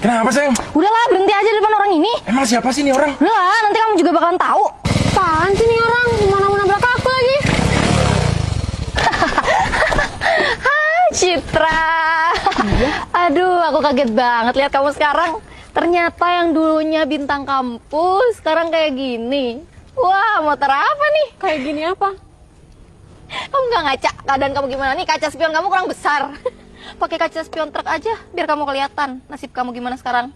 Kenapa, sayang? Udahlah, berhenti aja di depan orang ini. Emang siapa sih nih orang? Udahlah, nanti kamu juga bakalan tahu. Apaan sih nih orang? Mana mau nabrak aku lagi? Hai, Citra. Aduh, aku kaget banget lihat kamu sekarang. Ternyata yang dulunya bintang kampus, sekarang kayak gini. Wah, motor apa nih? Kayak gini apa? Kamu nggak ngaca keadaan kamu gimana nih? Kaca spion kamu kurang besar. Pakai kaca spion truk aja, biar kamu kelihatan nasib kamu gimana sekarang.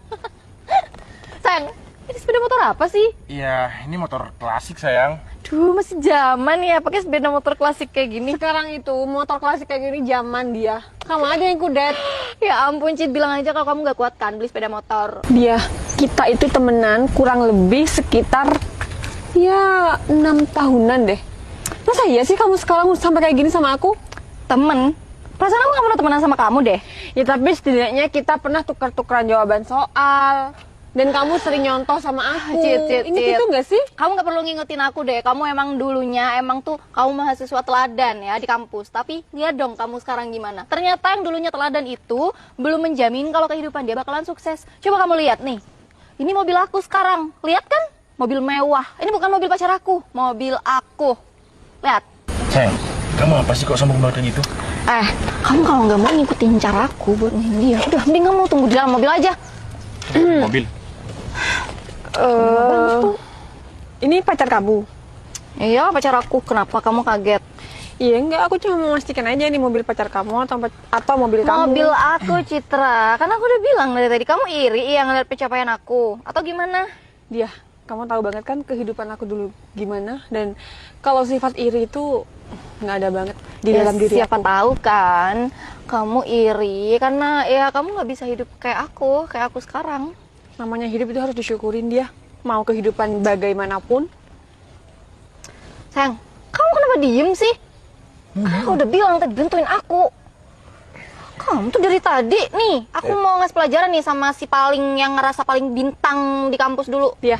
Sayang, ini sepeda motor apa sih? Iya, ini motor klasik, sayang. Duh, masih zaman ya pakai sepeda motor klasik kayak gini. Sekarang itu motor klasik kayak gini zaman dia. Kamu aja yang kudet. Ya ampun, Cid, bilang aja kalau kamu nggak kuat kan beli sepeda motor. Dia, kita itu temenan kurang lebih sekitar ya 6 tahunan deh. Masa iya sih kamu sekarang sampai kayak gini sama aku? Temen? Perasaan aku nggak pernah temenan sama kamu deh. Ya tapi setidaknya kita pernah tukar-tukaran jawaban soal. Dan kamu sering nyontoh sama aku. Cid. Ingat itu nggak sih? Kamu nggak perlu ngingetin aku deh. Kamu emang dulunya emang tuh kamu mahasiswa teladan ya di kampus. Tapi lihat dong kamu sekarang gimana. Ternyata yang dulunya teladan itu belum menjamin kalau kehidupan dia bakalan sukses. Coba kamu lihat nih. Ini mobil aku sekarang. Lihat kan? Mobil mewah. Ini bukan mobil pacar aku, mobil aku. Lihat. Sayang, kamu apa sih kok sombong banget gitu? Kamu kalau nggak mau ngikutin caraku buat dia, udah mending kamu tunggu di dalam mobil aja. Mobil. Ini pacar kamu? Iya, pacar aku. Kenapa kamu kaget? Iya enggak, aku cuma memastikan aja ini mobil pacar kamu atau mobil kamu. Mobil aku, Citra. Kan aku udah bilang dari tadi, kamu iri yang ngeliat pencapaian aku. Atau gimana? Dia, kamu tahu banget kan kehidupan aku dulu gimana, dan kalau sifat iri itu nggak ada banget di dalam diri siapa aku. tahu kan kamu iri karena ya kamu nggak bisa hidup kayak aku sekarang. Namanya hidup itu harus disyukurin dia. Mau kehidupan bagaimanapun. Sayang, kamu kenapa diem sih? Kan aku udah bilang tadi bentuin aku. Kamu tuh dari tadi nih, aku mau ngasih pelajaran nih sama si paling yang ngerasa paling bintang di kampus dulu. Dia,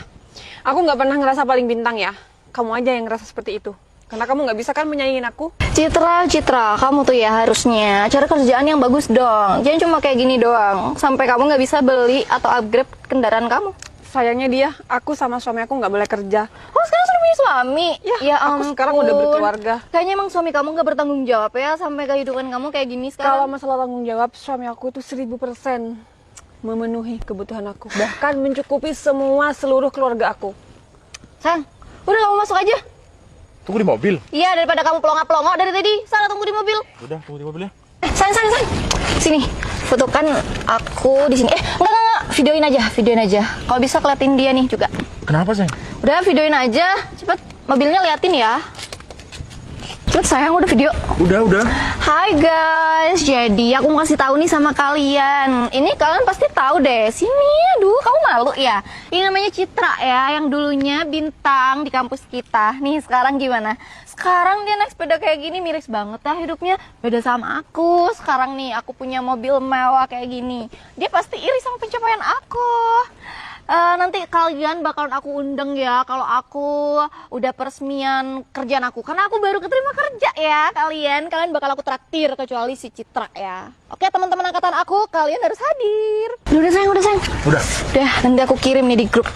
aku nggak pernah ngerasa paling bintang ya. Kamu aja yang ngerasa seperti itu. Karena kamu nggak bisa kan menyaingin aku. Citra, kamu tuh ya harusnya cari kerjaan yang bagus dong. Jangan cuma kayak gini doang. Sampai kamu nggak bisa beli atau upgrade kendaraan kamu. Sayangnya dia, aku sama suami aku nggak boleh kerja. Oh, sekarang sudah punya suami? Ya, aku sekarang udah berkeluarga. Kayaknya emang suami kamu nggak bertanggung jawab ya sampai kehidupan kamu kayak gini Kalau sekarang. masalah tanggung jawab, suami aku itu 1000% memenuhi kebutuhan aku. Bahkan mencukupi seluruh keluarga aku. Sayang, udah kamu masuk aja. Tunggu di mobil. Iya, daripada kamu pelongo-pelongo dari tadi. Sana tunggu di mobil. Udah, tunggu di mobil ya. Sayang. Sini, fotokan aku di sini. Enggak. Videoin aja. Kalau bisa keliatin dia nih juga. Kenapa, sayang? Udah, videoin aja. Cepet, mobilnya liatin ya. Cepet sayang, udah video. Udah. Hai guys, jadi aku mau kasih tahu nih sama kalian. Ini kalian pasti tahu deh. Sini, aduh, kamu malu ya. Ini namanya Citra ya, yang dulunya bintang di kampus kita. Nih sekarang gimana? Sekarang dia naik sepeda kayak gini, miris banget ya hidupnya. Beda sama aku. Sekarang nih aku punya mobil mewah kayak gini. Dia pasti iri sama pencapaian aku. Nanti kalian bakalan aku undang ya kalau aku udah peresmian kerjaan aku, karena aku baru keterima kerja ya. Kalian bakal aku traktir kecuali si Citra ya. Oke teman-teman angkatan aku, kalian harus hadir. Udah sayang. Udah. Nanti aku kirim nih di grup.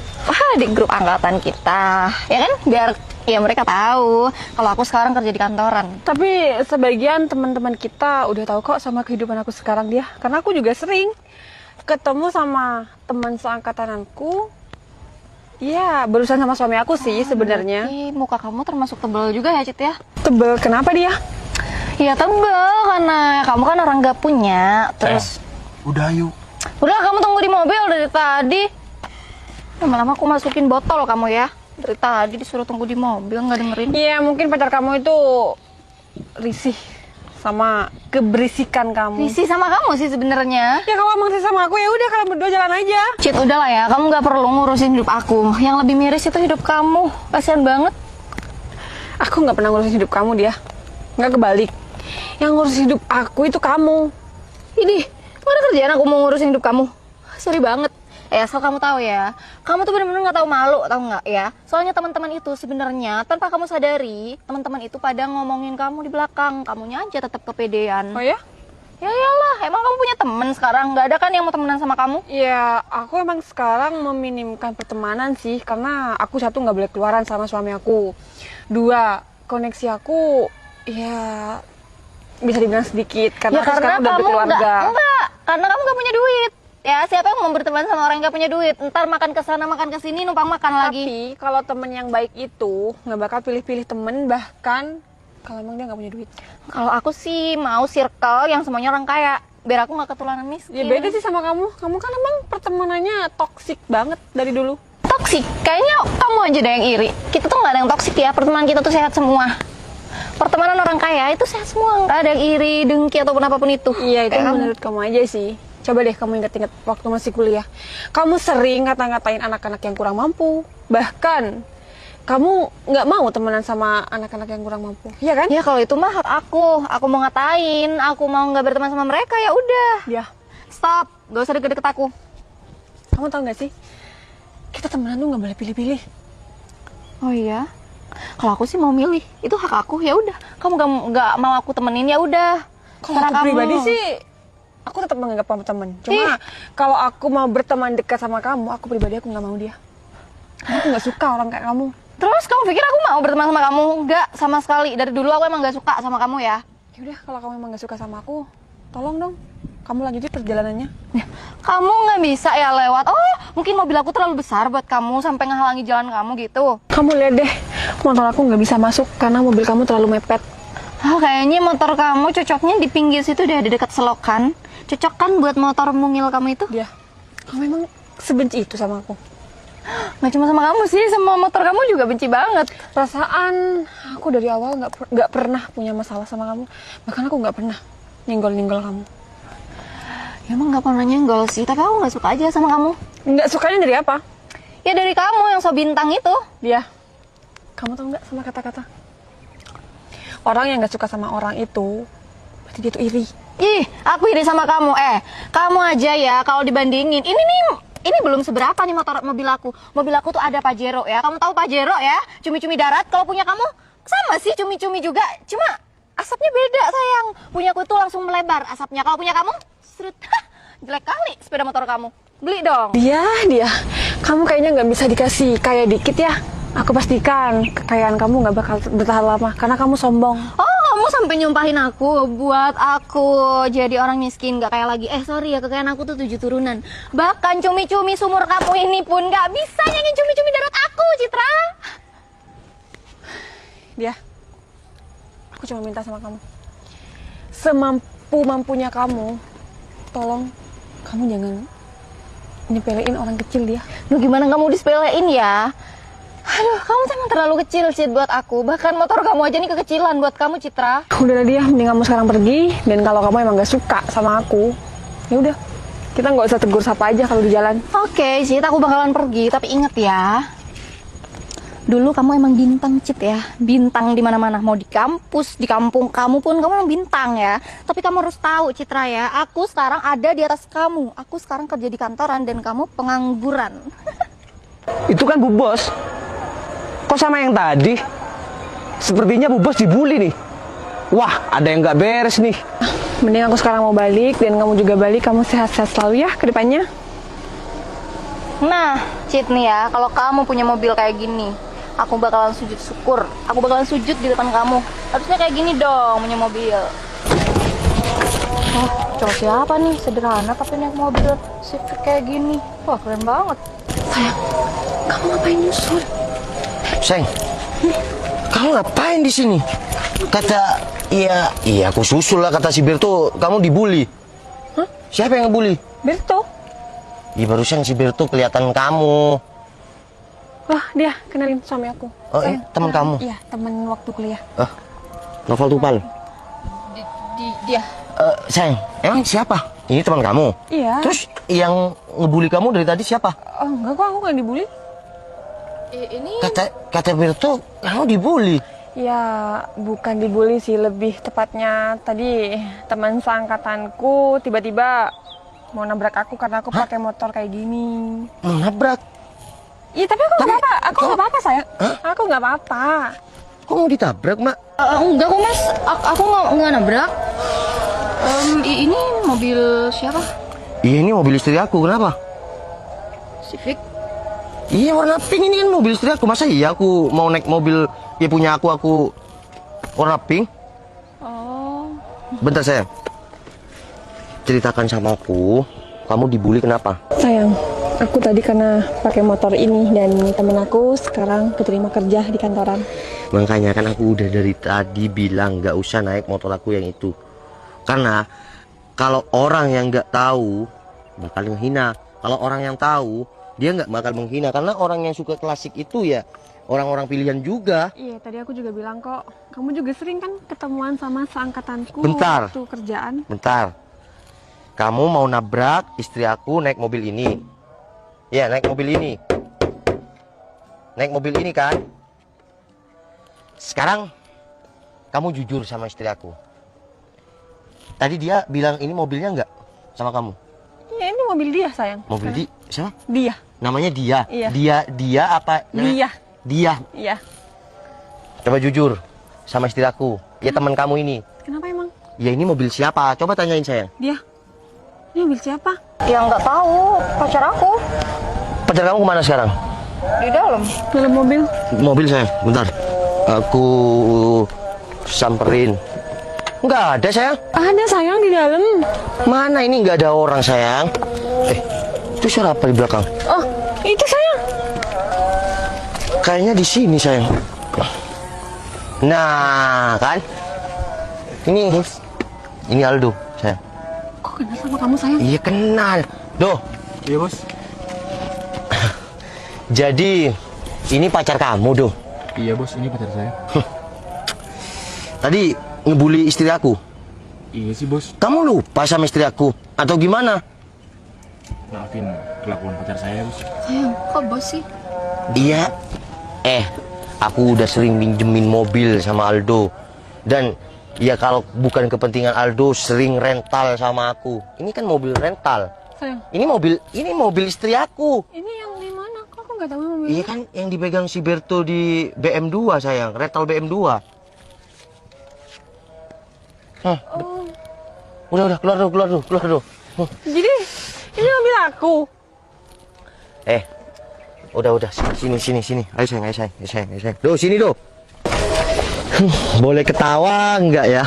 Di grup angkatan kita ya kan, biar ya mereka tahu kalau aku sekarang kerja di kantoran. Tapi sebagian teman-teman kita udah tahu kok sama kehidupan aku sekarang dia. Karena aku juga sering ketemu sama teman seangkatananku. Ya, berurusan sama suami aku sih sebenarnya. Muka kamu termasuk tebal juga ya, Cit ya? Tebel, kenapa dia? Ya tebal, karena kamu kan orang gak punya. Terus Udah, yuk. udah kamu tunggu di mobil dari tadi. Lama-lama aku masukin botol kamu ya. Dari tadi disuruh tunggu di mobil, nggak dengerin. Iya, mungkin pacar kamu itu risih sama keberisikan kamu. Risih sama kamu sih sebenarnya. Ya kalau emang risih sama aku, ya udah kalian berdua jalan aja. Cit, udahlah ya, kamu nggak perlu ngurusin hidup aku. Yang lebih miris itu hidup kamu. Kasian banget. Aku nggak pernah ngurusin hidup kamu dia. Nggak kebalik. Yang ngurusin hidup aku itu kamu. Ini, mana kerjaan aku mau ngurusin hidup kamu? Sorry banget. Asal kamu tahu ya, kamu tuh bener-bener nggak tahu malu, tahu nggak ya? Soalnya teman-teman itu sebenarnya tanpa kamu sadari, teman-teman itu pada ngomongin kamu di belakang, kamunya aja tetap kepedean. Oh ya? Ya iyalah, emang kamu punya temen sekarang? Nggak ada kan yang mau temenan sama kamu? Ya, aku emang sekarang meminimkan pertemanan sih, karena aku satu nggak boleh keluaran sama suami aku. Dua, koneksi aku ya bisa dibilang sedikit, karena Ya aku karena sekarang udah kamu berkeluarga. enggak, karena kamu nggak punya duit. Ya siapa yang mau berteman sama orang yang nggak punya duit? Ntar makan ke sana makan ke sini numpang makan lagi. Tapi kalau temen yang baik itu nggak bakal pilih-pilih temen, bahkan kalau emang dia nggak punya duit. Kalau aku sih mau circle yang semuanya orang kaya, biar aku nggak ketularan miskin. Ya beda sih sama kamu. Kamu kan emang pertemanannya toksik banget dari dulu. Toksik, kayaknya kamu aja deh yang iri. Kita tuh nggak ada yang toksik ya, pertemanan kita tuh sehat semua. Pertemanan orang kaya itu sehat semua, nggak ada yang iri, dengki ataupun apapun itu. Iya, itu Kayak kamu. menurut kamu aja sih. Coba deh kamu ingat-ingat waktu masih kuliah. Kamu sering ngata-ngatain anak-anak yang kurang mampu. Bahkan kamu nggak mau temenan sama anak-anak yang kurang mampu. Iya kan? Ya kalau itu mah hak aku. Aku mau ngatain, aku mau nggak berteman sama mereka ya udah. Ya. Stop, gak usah deket-deket aku. Kamu tahu nggak sih? Kita temenan tuh nggak boleh pilih-pilih. Oh iya. Kalau aku sih mau milih, itu hak aku. Ya udah. Kamu nggak mau aku temenin ya udah. Kalau aku pribadi sih, aku tetap menganggap kamu teman. Cuma kalau aku mau berteman dekat sama kamu, aku pribadi aku nggak mau dia. Karena aku nggak suka orang kayak kamu. Terus kamu pikir aku mau berteman sama kamu? Enggak, sama sekali. Dari dulu aku emang nggak suka sama kamu ya. Ya udah, kalau kamu emang nggak suka sama aku, tolong dong, kamu lanjutin perjalanannya. Ya, kamu nggak bisa ya lewat. Oh, mungkin mobil aku terlalu besar buat kamu sampai ngehalangi jalan kamu gitu. Kamu lihat deh, motor aku nggak bisa masuk karena mobil kamu terlalu mepet. Oh, kayaknya motor kamu cocoknya di pinggir situ deh, di dekat selokan. Cocok kan buat motor mungil kamu itu? Dia, kamu emang sebenci itu sama aku? Nggak cuma sama kamu sih, sama motor kamu juga benci banget. Perasaan aku dari awal nggak pernah punya masalah sama kamu. Bahkan aku nggak pernah nyenggol kamu. Ya emang nggak pernah nyenggol sih, tapi aku nggak suka aja sama kamu. Nggak sukanya dari apa? Ya dari kamu yang so bintang itu. Dia, kamu tahu nggak sama kata-kata? Orang yang nggak suka sama orang itu, berarti dia tuh iri. Ih, aku iri sama kamu. Kamu aja ya kalau dibandingin. Ini belum seberapa nih mobil aku. Mobil aku tuh ada Pajero ya. Kamu tahu Pajero ya? Cumi-cumi darat. Kalau punya kamu sama sih cumi-cumi juga. Cuma asapnya beda sayang. Punya aku tuh langsung melebar asapnya. Kalau punya kamu, serut. Jelek kali sepeda motor kamu. Beli dong. Dia, kamu kayaknya nggak bisa dikasih kaya dikit ya. Aku pastikan kekayaan kamu nggak bakal bertahan lama karena kamu sombong. Oh, kamu sampai nyumpahin aku buat aku jadi orang miskin, gak kayak lagi. Sorry ya, kekayaan aku tuh 7 turunan. Bahkan cumi-cumi sumur kamu ini pun gak bisa nyanyi cumi-cumi darat aku, Citra. Dia, aku cuma minta sama kamu, semampu-mampunya kamu, tolong kamu jangan nyepelein orang kecil dia. Duh, gimana kamu disepelein ya? Aduh, kamu emang terlalu kecil, Cid, buat aku. Bahkan motor kamu aja nih kekecilan buat kamu, Citra. Udahlah dia, mending kamu sekarang pergi. Dan kalau kamu emang gak suka sama aku, ya udah, kita nggak usah tegur sapa aja kalau di jalan. Oke, Cid, aku bakalan pergi. Tapi inget ya, dulu kamu emang bintang, Cid ya. Bintang di mana-mana, mau di kampus, di kampung kamu pun kamu emang bintang ya. Tapi kamu harus tahu, Citra ya, aku sekarang ada di atas kamu. Aku sekarang kerja di kantoran dan kamu pengangguran. Itu kan Bu Bos. Kok sama yang tadi? Sepertinya Bu Bos dibully nih. Wah, ada yang nggak beres nih. Mending aku sekarang mau balik dan kamu juga balik. Kamu sehat-sehat selalu ya ke depannya. Nah, Cid nih ya, kalau kamu punya mobil kayak gini, aku bakalan sujud syukur. Aku bakalan sujud di depan kamu. Harusnya kayak gini dong, punya mobil. Oh, cowok siapa nih? Sederhana tapi naik mobil Civic kayak gini. Wah, keren banget. Sayang, kamu ngapain nyusul? Sayang, kamu ngapain di sini? Kata, iya aku susul lah, kata si Berto, kamu dibully. Hah? Siapa yang ngebully? Berto? Iya, barusan si Berto kelihatan kamu. Wah, dia kenalin suami aku. Oh, teman kamu? Iya, teman waktu kuliah. Novel Tupal. Dia. Sayang, emang siapa? Ini teman kamu? Iya. Terus yang ngebully kamu dari tadi siapa? Oh, enggak kok, aku nggak dibully. Ini Kata Berto, kamu dibully. Ya, bukan dibully sih, lebih tepatnya tadi teman seangkatanku tiba-tiba mau nabrak aku karena aku pakai motor kayak gini. Mau nabrak? Iya, tapi aku nggak apa-apa. Aku nggak apa-apa, sayang. Aku nggak apa-apa. Kok mau ditabrak, Mak? enggak kok, Mas. Aku nggak nabrak. Ini mobil siapa? Iya, ini mobil istri aku. Kenapa? Civic. Iya, warna pink, ini kan mobil istri aku. Masa iya aku mau naik mobil ya punya aku warna pink? Oh. Bentar sayang. Ceritakan sama aku, kamu dibully kenapa? Sayang, aku tadi karena pakai motor ini dan temen aku sekarang keterima kerja di kantoran. Makanya kan aku udah dari tadi bilang gak usah naik motor aku yang itu. Karena kalau orang yang gak tahu bakal menghina. Kalau orang yang tahu dia gak bakal menghina. Karena orang yang suka klasik itu ya orang-orang pilihan juga. Iya, tadi aku juga bilang kok, kamu juga sering kan ketemuan sama seangkatanku. Bentar. Waktu kerjaan. Bentar. Kamu mau nabrak istri aku naik mobil ini? Ya, naik mobil ini. Naik mobil ini kan? Sekarang kamu jujur sama istri aku. Tadi dia bilang ini mobilnya enggak sama kamu? Iya, ini mobil dia sayang. Mobil di siapa? Dia. Namanya dia. Iya. Dia apa? Dia. Dia. Iya. Coba jujur sama istri aku. Ya teman kamu ini. Kenapa emang? Ya ini mobil siapa? Coba tanyain sayang. Dia. Ini mobil siapa? Ya nggak tahu, pacar aku Pacar kamu kemana sekarang? di dalam. Dalam mobil. Mobil sayang. Bentar. Aku samperin. Nggak ada sayang. Ada sayang di dalam. Mana ini nggak ada orang sayang? Itu suara apa di belakang? Oh, itu sayang. Kayaknya di sini sayang. Nah kan? Ini Aldo sayang. Kok kenal sama kamu sayang? Iya kenal. Doh. Iya bos. Jadi ini pacar kamu Doh. Iya bos, ini pacar saya. Tadi ngebully istri aku. Iya sih bos. Kamu lupa sama istri aku atau gimana? Maafin kelakuan pacar saya bos. Sayang, kok bos sih? Iya. Aku udah sering minjemin mobil sama Aldo. Dan ya kalau bukan kepentingan Aldo sering rental sama aku. Ini kan mobil rental. Sayang. Ini mobil istri aku. Ini yang di mana? Kok aku nggak tahu mobil? Iya kan yang dipegang si Berto di BM2 sayang, rental BM2. Hah. Oh. Udah keluar dulu. Jadi ini mobil aku. Udah sini. Ayo sayang. Duh, sini Duh. Boleh ketawa enggak ya?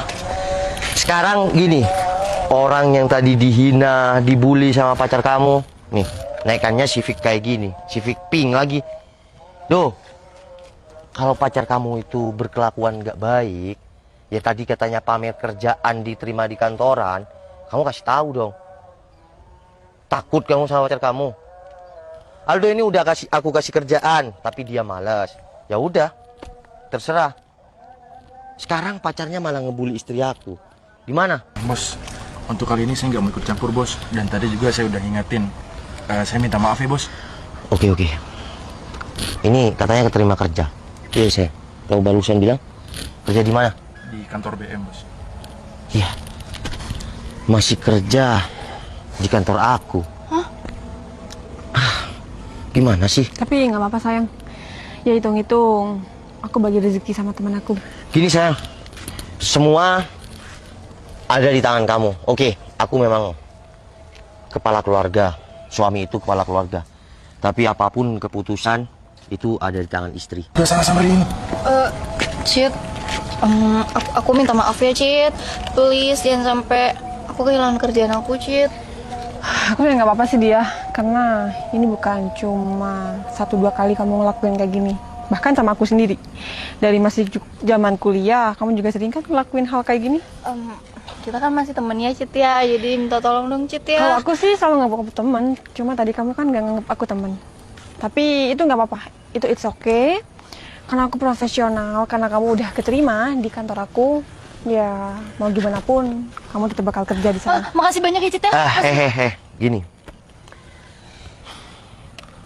Sekarang gini, orang yang tadi dihina, dibully sama pacar kamu, nih, naikannya Civic kayak gini, Civic pink lagi. Duh. Kalau pacar kamu itu berkelakuan enggak baik, ya tadi katanya pamer kerjaan diterima di kantoran, kamu kasih tahu dong. Takut kamu sama pacar kamu. Aldo ini udah aku kasih kerjaan, tapi dia malas. Ya udah, terserah. Sekarang pacarnya malah ngebully istri aku. Gimana? Bos, untuk kali ini saya nggak mau ikut campur bos. Dan tadi juga saya udah ngingetin. Saya minta maaf ya bos. Oke. Ini katanya keterima kerja. Iya saya. Tahu barusan bilang kerja di mana? Di kantor BM bos. Iya. Masih kerja di kantor aku. Gimana sih? Tapi nggak apa-apa sayang. Ya hitung-hitung, aku bagi rezeki sama teman aku. Gini sayang, semua ada di tangan kamu. Oke, aku memang kepala keluarga, suami itu kepala keluarga. Tapi apapun keputusan itu ada di tangan istri. Udah sama-sama ini. Cid, aku minta maaf ya Cid. Please jangan sampai aku kehilangan kerjaan aku Cid. Aku ya nggak apa-apa sih dia, karena ini bukan cuma 1-2 kali kamu ngelakuin kayak gini. Bahkan sama aku sendiri. Dari masih zaman kuliah, kamu juga sering kan ngelakuin hal kayak gini. Kita kan masih temennya Cid ya, jadi minta tolong dong Cid ya. Kalau aku sih selalu nganggap aku teman, cuma tadi kamu kan nggak nganggap aku teman. Tapi itu nggak apa-apa, itu it's okay. Karena aku profesional, karena kamu udah keterima di kantor aku, ya mau gimana pun kamu tetap bakal kerja di sana. Makasih banyak ya Cid ya. Gini.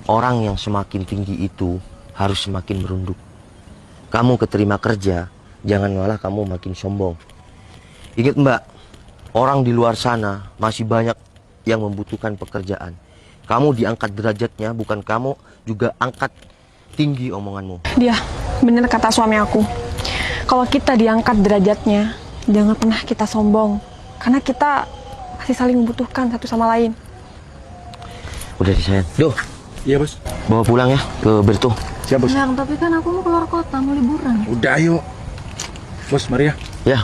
Orang yang semakin tinggi itu harus semakin merunduk. Kamu keterima kerja, jangan malah kamu makin sombong. Ingat Mbak, orang di luar sana masih banyak yang membutuhkan pekerjaan. Kamu diangkat derajatnya, bukan kamu juga angkat tinggi omonganmu. Dia, bener kata suami aku. Kalau kita diangkat derajatnya, jangan pernah kita sombong. Karena kita masih saling membutuhkan satu sama lain. Udah di sayang. Duh, Iya bos. bawa pulang ya ke Berto. Siap bos. Sayang, tapi kan aku mau keluar kota, mau liburan. Udah ayo. Bos, mari ya. Ya.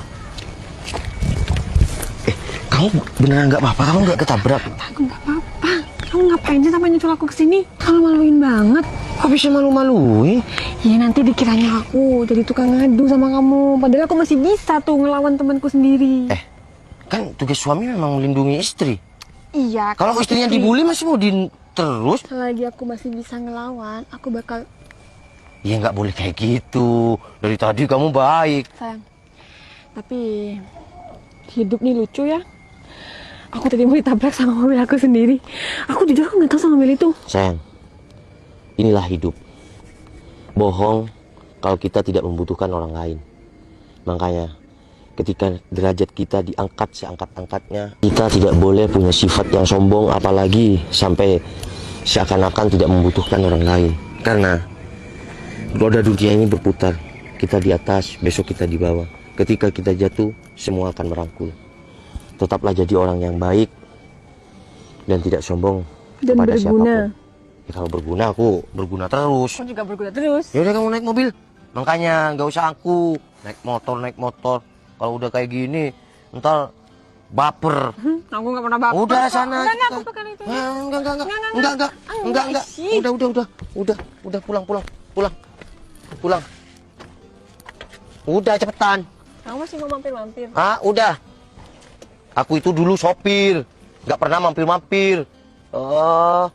Kamu beneran nggak apa-apa? Kamu nggak ketabrak? Aku nggak apa-apa. Kamu ngapain sih sampai nyusul aku kesini? Kamu maluin banget. Kok bisa malu-maluin? Ya nanti dikiranya aku jadi tukang ngadu sama kamu. Padahal aku masih bisa tuh ngelawan temanku sendiri. Kan tugas suami memang melindungi istri. Iya. Kalau istrinya dibully masih mau terus? Selagi aku masih bisa ngelawan, aku bakal Ya nggak boleh kayak gitu. Dari tadi kamu baik. sayang. Tapi hidup nih lucu ya. Aku tadi mau ditabrak sama mobil aku sendiri. Aku jujur aku nggak tahu sama mobil itu. Sayang, inilah hidup. Bohong kalau kita tidak membutuhkan orang lain. Makanya ketika derajat kita diangkat seangkat-angkatnya, kita tidak boleh punya sifat yang sombong, apalagi sampai seakan-akan tidak membutuhkan orang lain. Karena roda dunia ini berputar. Kita di atas, besok kita di bawah. Ketika kita jatuh, semua akan merangkul. Tetaplah jadi orang yang baik dan tidak sombong Dan kepada berguna. siapapun. Ya, kalau berguna, aku berguna terus. Aku juga berguna terus. Ya udah kamu naik mobil. Makanya nggak usah aku naik motor. Kalau udah kayak gini, ntar baper. Aku nggak pernah baper. Udah kok. sana. Enggak, aku pegang itu. Enggak. Udah pulang. Udah cepetan. Kamu masih mau mampir-mampir. Ah, udah. Aku itu dulu sopir, nggak pernah mampir-mampir. Oh,